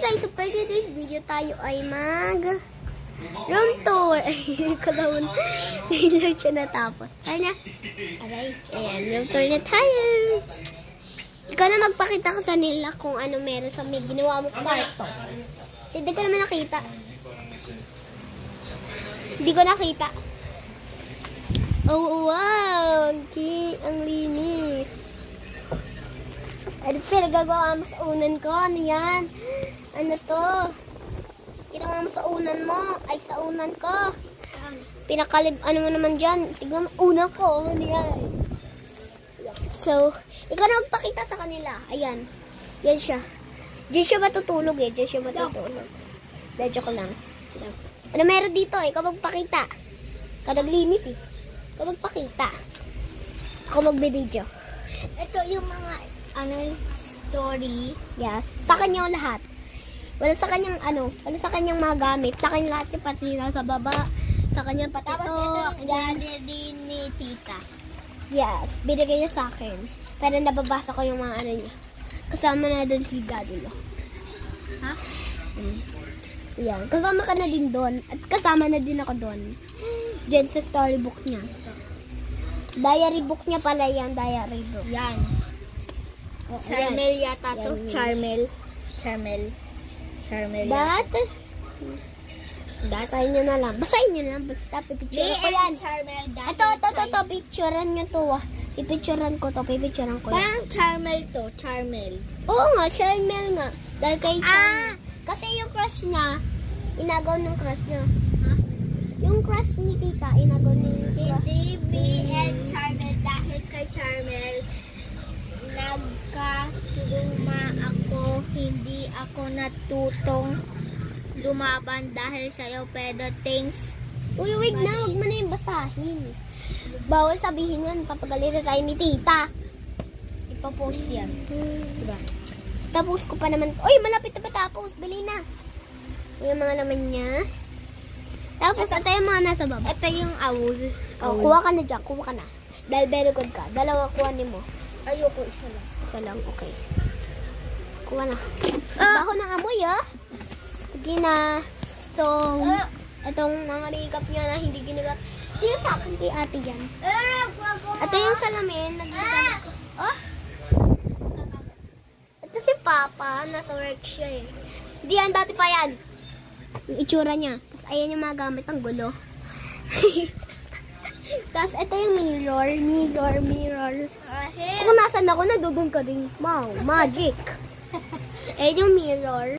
guys, so for today's video tayo ay room tour. Ay, kalawin. Hindi lang siya natapos. Tayo na. Aray. Ayan, room tour na tayo. Ikaw na magpakita ko sa nila kung ano meron sa may ginawa mo kwarto. Kasi hindi ko naman nakita. Hindi ko nakita. Oh, wow. Ang linis. Ano pinagagawa mo sa unan ko? Ano yan? Ano to? Ginawa mo sa unan mo? Ay, sa unan ko. Pinakalib, ano mo naman dyan? Tignan mo, unan ko. Ano yan? So, ikaw na magpakita sa kanila. Ayan. Yan siya. Diyan siya matutulog eh. Diyan siya matutulog. Medyo ko lang. Ano meron dito? Ikaw magpakita. Ikaw naglinis eh. Ikaw magpakita. Ako magbibideo. Ito yung mga story. Yes. Sa kanya lahat. Wala sa kanyang wala sa kanyang mga gamit. Sa kanya lahat yung pati sa baba. Sa kanyang pati ito. Tapos ito, din ni tita. Yes. Binigay niya sa akin. Pero nababasa ko yung mga niya. Kasama na doon si daddy mo. Ha? Yan. Kasama ka na din doon. At kasama na din ako doon. Diyan sa storybook niya. Diary book niya pala yan. Diary book. Yan. Charmel yata to. Charmel. Basahin nyo na lang. Basahin nyo na lang. Basta pipicturean ko yan. Ito. Picturean nyo to. Pipicturean ko to. Pipicturean ko yan. Parang Charmel to. Charmel. Oo nga. Charmel nga. Dahil kay Charmel. Kasi yung crush niya, inagaw ng crush niya. Ha? Yung crush ni tita, inagaw niya yung crush. Hindi and Charmel. Dahil kay Charmel, nagkatuluma ako, hindi ako natutong lumaban dahil sa'yo, pero thanks. Uy, wait na, huwag mo na yung basahin. Bawal sabihin yan, papagalitan tayo ni tita. Ipapost yan. Diba? Tapos ko pa naman. Uy, malapit na pa tapos. Bili na. Yung mga naman niya. Tapos, ito yung mga nasa baba. Ito yung owl. Oh, kuha ka na dyan, kuha ka na. Dahil very good ka. Dalawa kuha ni mo. Ayoko, isa lang. Isa lang, okay. Kuha na. Baho ng amoy, ah. Sige na. So, itong mga makeup niya na hindi ginagat. Hindi sa akin kay ate yan. Ito yung salamin. Oh? Ito si Papa. Nasa work siya eh. Hindi yan, dati pa yan. Yung itsura niya. Tapos ayan yung mga gamit. Ang gulo. Tapos ito yung mirror. Kung nasan ako, nadugong ka din. Wow, magic. Ayan yung mirror.